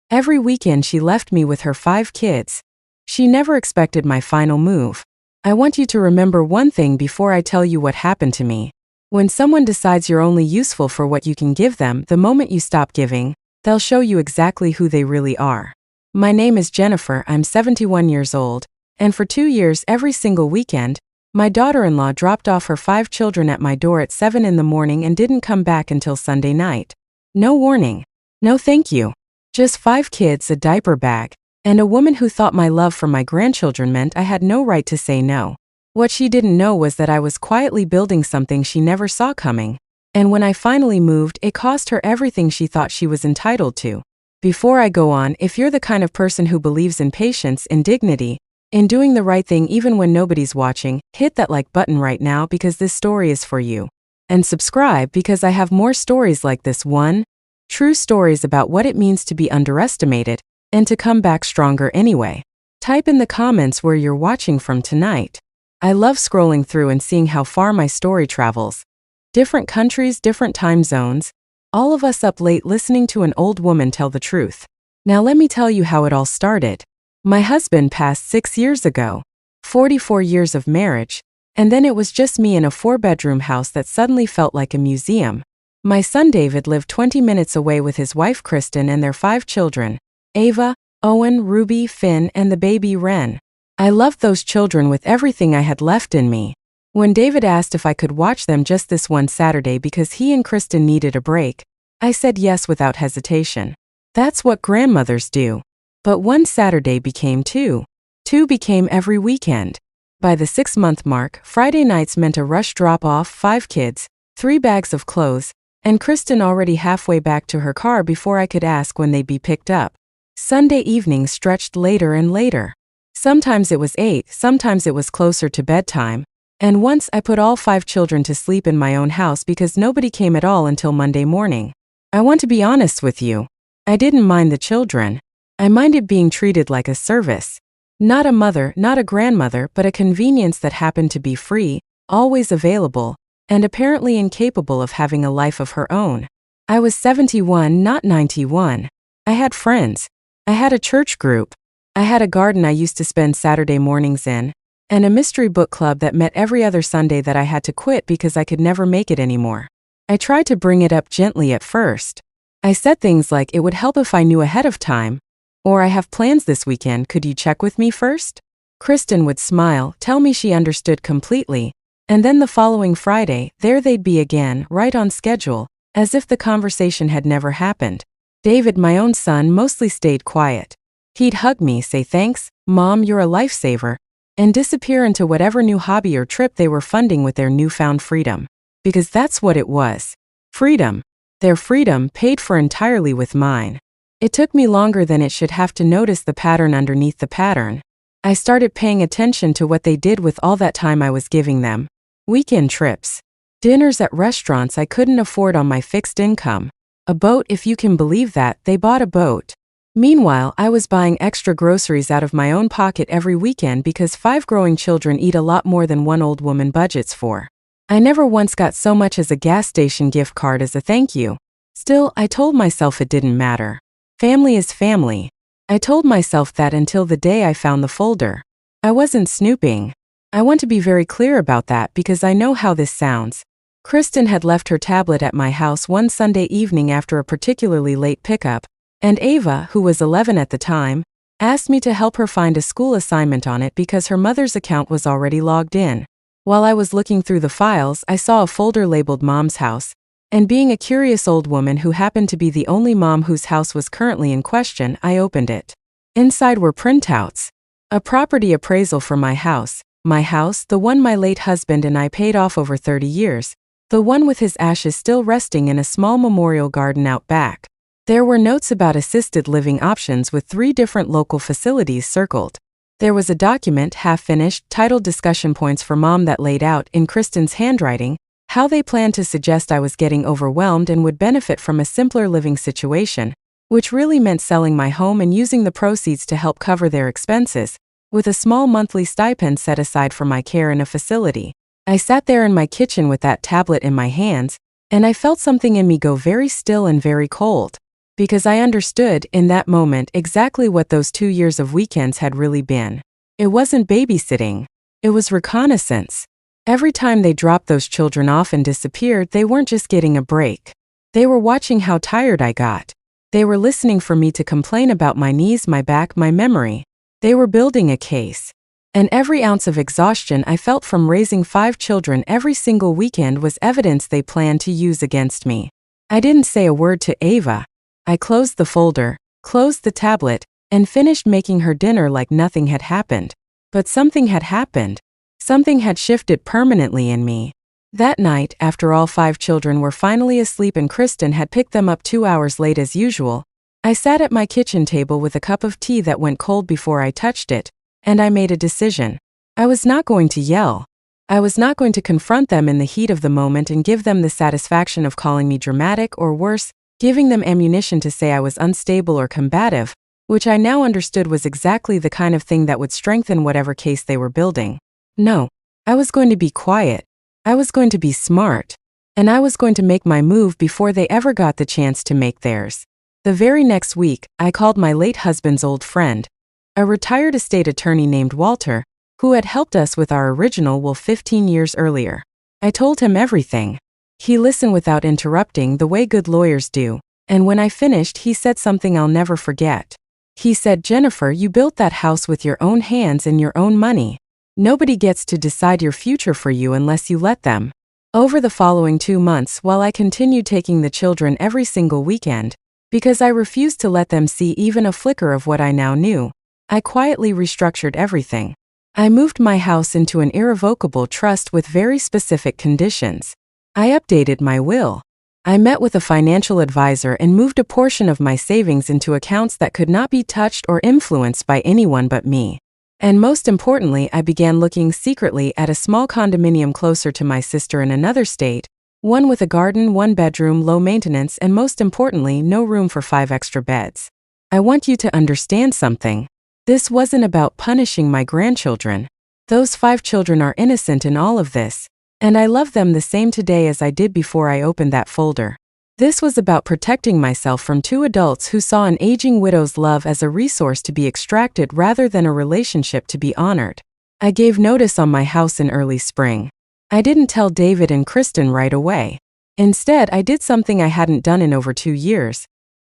Every weekend she left me with her 5 kids. She never expected my final move. I want you to remember one thing before I tell you what happened to me. When someone decides you're only useful for what you can give them, the moment you stop giving, they'll show you exactly who they really are. My name is Jennifer, I'm 71 years old, and for 2 years every single weekend, my daughter-in-law dropped off her 5 children at my door at 7 in the morning and didn't come back until Sunday night. No warning. No thank you. Just 5 kids, a diaper bag, and a woman who thought my love for my grandchildren meant I had no right to say no. What she didn't know was that I was quietly building something she never saw coming. And when I finally moved, it cost her everything she thought she was entitled to. Before I go on, if you're the kind of person who believes in patience, in dignity, in doing the right thing even when nobody's watching, hit that like button right now because this story is for you. And subscribe because I have more stories like this one. True stories about what it means to be underestimated and to come back stronger anyway. Type in the comments where you're watching from tonight. I love scrolling through and seeing how far my story travels. Different countries, different time zones, all of us up late listening to an old woman tell the truth. Now let me tell you how it all started. My husband passed 6 years ago, 44 years of marriage, and then it was just me in a 4-bedroom house that suddenly felt like a museum. My son David lived 20 minutes away with his wife Kristen and their 5 children, Ava, Owen, Ruby, Finn, and the baby Wren. I loved those children with everything I had left in me. When David asked if I could watch them just this one Saturday because he and Kristen needed a break, I said yes without hesitation. That's what grandmothers do. But one Saturday became 2. 2 became every weekend. By the 6-month mark, Friday nights meant a rush drop-off, 5 kids, 3 bags of clothes, and Kristen already halfway back to her car before I could ask when they'd be picked up. Sunday evenings stretched later and later. Sometimes it was 8, sometimes it was closer to bedtime, and once I put all 5 children to sleep in my own house because nobody came at all until Monday morning. I want to be honest with you. I didn't mind the children. I minded being treated like a service. Not a mother, not a grandmother, but a convenience that happened to be free, always available, and apparently incapable of having a life of her own. I was 71, not 91. I had friends. I had a church group. I had a garden I used to spend Saturday mornings in, and a mystery book club that met every other Sunday that I had to quit because I could never make it anymore. I tried to bring it up gently at first. I said things like it would help if I knew ahead of time, or I have plans this weekend, could you check with me first? Kristen would smile, tell me she understood completely, and then the following Friday, there they'd be again, right on schedule, as if the conversation had never happened. David, my own son, mostly stayed quiet. He'd hug me, say thanks, Mom, you're a lifesaver, and disappear into whatever new hobby or trip they were funding with their newfound freedom. Because that's what it was. Freedom. Their freedom paid for entirely with mine. It took me longer than it should have to notice the pattern underneath the pattern. I started paying attention to what they did with all that time I was giving them. Weekend trips. Dinners at restaurants I couldn't afford on my fixed income. A boat, if you can believe that, they bought a boat. Meanwhile, I was buying extra groceries out of my own pocket every weekend because 5 growing children eat a lot more than one old woman budgets for. I never once got so much as a gas station gift card as a thank you. Still, I told myself it didn't matter. Family is family. I told myself that until the day I found the folder. I wasn't snooping. I want to be very clear about that because I know how this sounds. Kristen had left her tablet at my house one Sunday evening after a particularly late pickup, and Ava, who was 11 at the time, asked me to help her find a school assignment on it because her mother's account was already logged in. While I was looking through the files, I saw a folder labeled Mom's House, and being a curious old woman who happened to be the only mom whose house was currently in question, I opened it. Inside were printouts. A property appraisal for my house, the one my late husband and I paid off over 30 years, the one with his ashes still resting in a small memorial garden out back. There were notes about assisted living options with 3 different local facilities circled. There was a document, half-finished, titled Discussion Points for Mom that laid out, in Kristen's handwriting, how they planned to suggest I was getting overwhelmed and would benefit from a simpler living situation, which really meant selling my home and using the proceeds to help cover their expenses, with a small monthly stipend set aside for my care in a facility. I sat there in my kitchen with that tablet in my hands, and I felt something in me go very still and very cold. because I understood in that moment exactly what those 2 years of weekends had really been. It wasn't babysitting. It was reconnaissance. Every time they dropped those children off and disappeared, they weren't just getting a break. They were watching how tired I got. They were listening for me to complain about my knees, my back, my memory. They were building a case. And every ounce of exhaustion I felt from raising 5 children every single weekend was evidence they planned to use against me. I didn't say a word to Ava. I closed the folder, closed the tablet, and finished making her dinner like nothing had happened. But something had happened. Something had shifted permanently in me. That night, after all 5 children were finally asleep and Kristen had picked them up 2 hours late as usual, I sat at my kitchen table with a cup of tea that went cold before I touched it, and I made a decision. I was not going to yell. I was not going to confront them in the heat of the moment and give them the satisfaction of calling me dramatic or worse, giving them ammunition to say I was unstable or combative, which I now understood was exactly the kind of thing that would strengthen whatever case they were building. No, I was going to be quiet. I was going to be smart. And I was going to make my move before they ever got the chance to make theirs. The very next week, I called my late husband's old friend, a retired estate attorney named Walter, who had helped us with our original will 15 years earlier. I told him everything. He listened without interrupting the way good lawyers do, and when I finished he said something I'll never forget. He said, "Jennifer, you built that house with your own hands and your own money. Nobody gets to decide your future for you unless you let them." Over the following 2 months, while I continued taking the children every single weekend, because I refused to let them see even a flicker of what I now knew, I quietly restructured everything. I moved my house into an irrevocable trust with very specific conditions. I updated my will. I met with a financial advisor and moved a portion of my savings into accounts that could not be touched or influenced by anyone but me. And most importantly, I began looking secretly at a small condominium closer to my sister in another state, one with a garden, 1 bedroom, low maintenance, and most importantly, no room for 5 extra beds. I want you to understand something. This wasn't about punishing my grandchildren. Those 5 children are innocent in all of this, and I love them the same today as I did before I opened that folder. This was about protecting myself from 2 adults who saw an aging widow's love as a resource to be extracted rather than a relationship to be honored. I gave notice on my house in early spring. I didn't tell David and Kristen right away. Instead, I did something I hadn't done in over 2 years.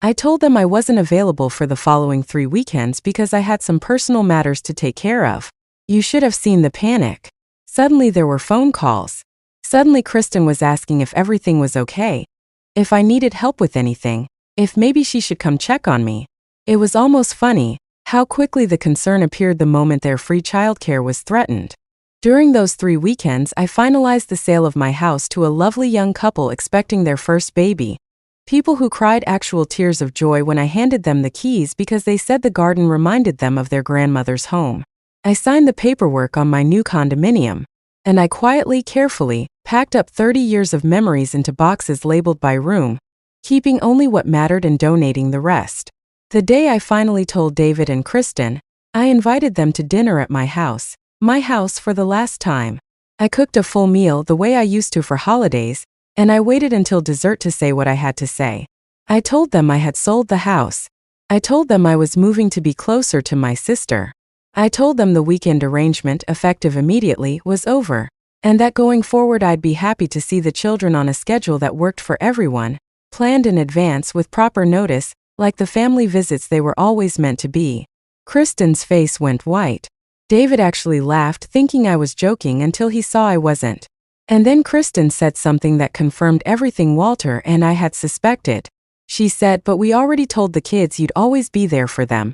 I told them I wasn't available for the following 3 weekends because I had some personal matters to take care of. You should have seen the panic. Suddenly there were phone calls. Suddenly Kristen was asking if everything was okay, if I needed help with anything, if maybe she should come check on me. It was almost funny how quickly the concern appeared the moment their free childcare was threatened. During those 3 weekends, I finalized the sale of my house to a lovely young couple expecting their first baby. People who cried actual tears of joy when I handed them the keys because they said the garden reminded them of their grandmother's home. I signed the paperwork on my new condominium, and I quietly, carefully, packed up 30 years of memories into boxes labeled by room, keeping only what mattered and donating the rest. The day I finally told David and Kristen, I invited them to dinner at my house for the last time. I cooked a full meal the way I used to for holidays, and I waited until dessert to say what I had to say. I told them I had sold the house. I told them I was moving to be closer to my sister. I told them the weekend arrangement, effective immediately, was over, and that going forward I'd be happy to see the children on a schedule that worked for everyone, planned in advance with proper notice, like the family visits they were always meant to be. Kristen's face went white. David actually laughed, thinking I was joking until he saw I wasn't. And then Kristen said something that confirmed everything Walter and I had suspected. She said, "But we already told the kids you'd always be there for them.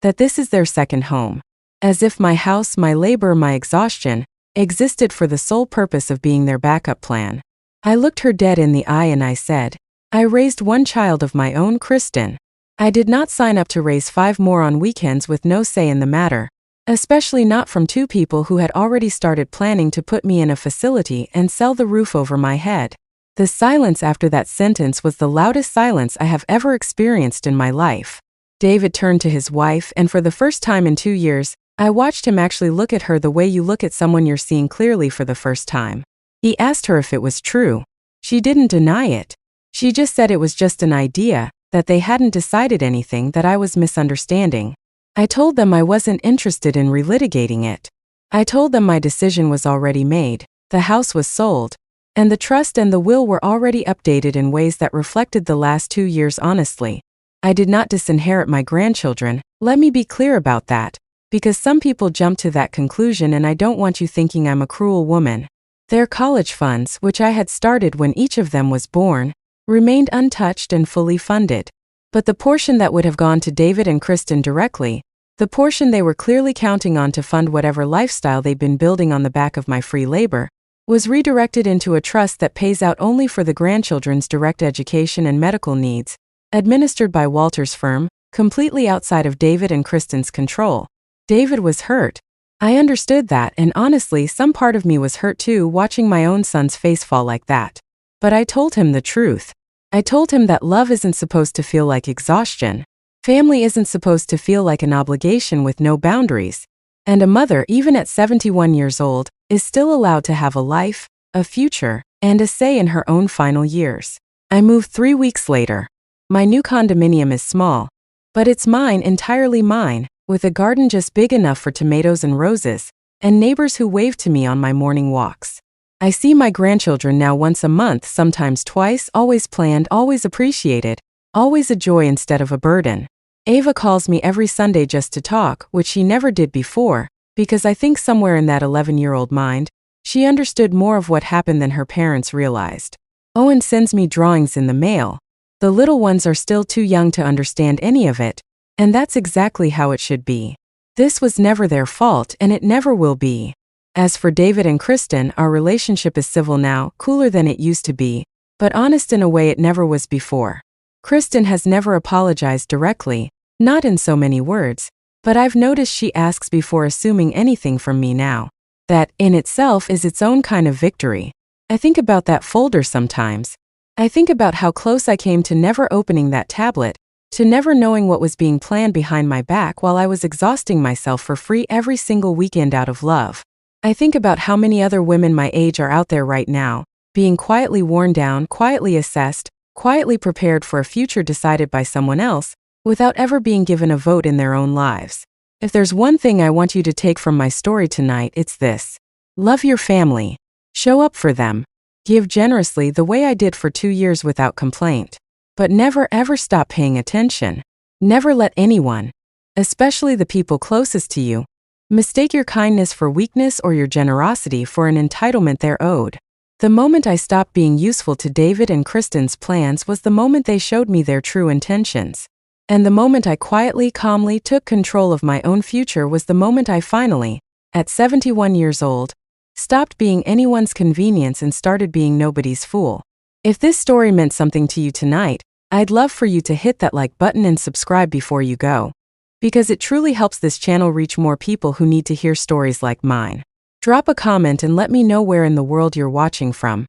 That this is their second home." As if my house, my labor, my exhaustion, existed for the sole purpose of being their backup plan. I looked her dead in the eye and I said, "I raised 1 child of my own, Kristen. I did not sign up to raise 5 more on weekends with no say in the matter, especially not from 2 people who had already started planning to put me in a facility and sell the roof over my head." The silence after that sentence was the loudest silence I have ever experienced in my life. David turned to his wife, and for the first time in 2 years, I watched him actually look at her the way you look at someone you're seeing clearly for the first time. He asked her if it was true. She didn't deny it. She just said it was just an idea, that they hadn't decided anything, that I was misunderstanding. I told them I wasn't interested in relitigating it. I told them my decision was already made, the house was sold, and the trust and the will were already updated in ways that reflected the last 2 years honestly. I did not disinherit my grandchildren, let me be clear about that, because some people jump to that conclusion and I don't want you thinking I'm a cruel woman. Their college funds, which I had started when each of them was born, remained untouched and fully funded. But the portion that would have gone to David and Kristen directly, the portion they were clearly counting on to fund whatever lifestyle they'd been building on the back of my free labor, was redirected into a trust that pays out only for the grandchildren's direct education and medical needs, administered by Walter's firm, completely outside of David and Kristen's control. David was hurt. I understood that, and honestly, some part of me was hurt too, watching my own son's face fall like that. But I told him the truth. I told him that love isn't supposed to feel like exhaustion. Family isn't supposed to feel like an obligation with no boundaries. And a mother, even at 71 years old, is still allowed to have a life, a future, and a say in her own final years. I moved 3 weeks later. My new condominium is small, but it's mine, entirely mine, with a garden just big enough for tomatoes and roses, and neighbors who wave to me on my morning walks. I see my grandchildren now once a month, sometimes twice, always planned, always appreciated, always a joy instead of a burden. Ava calls me every Sunday just to talk, which she never did before, because I think somewhere in that 11-year-old mind, she understood more of what happened than her parents realized. Owen sends me drawings in the mail. The little ones are still too young to understand any of it, and that's exactly how it should be. This was never their fault, and it never will be. As for David and Kristen, our relationship is civil now, cooler than it used to be, but honest in a way it never was before. Kristen has never apologized directly, not in so many words, but I've noticed she asks before assuming anything from me now. That, in itself, is its own kind of victory. I think about that folder sometimes. I think about how close I came to never opening that tablet, to never knowing what was being planned behind my back while I was exhausting myself for free every single weekend out of love. I think about how many other women my age are out there right now, being quietly worn down, quietly assessed, quietly prepared for a future decided by someone else, without ever being given a vote in their own lives. If there's one thing I want you to take from my story tonight, it's this. Love your family. Show up for them. Give generously the way I did for 2 years without complaint. But never ever stop paying attention. Never let anyone, especially the people closest to you, mistake your kindness for weakness or your generosity for an entitlement they're owed. The moment I stopped being useful to David and Kristen's plans was the moment they showed me their true intentions. And the moment I quietly, calmly took control of my own future was the moment I finally, at 71 years old, stopped being anyone's convenience and started being nobody's fool. If this story meant something to you tonight, I'd love for you to hit that like button and subscribe before you go, because it truly helps this channel reach more people who need to hear stories like mine. Drop a comment and let me know where in the world you're watching from.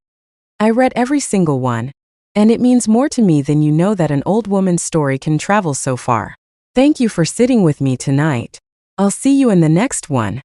I read every single one, and it means more to me than you know that an old woman's story can travel so far. Thank you for sitting with me tonight. I'll see you in the next one.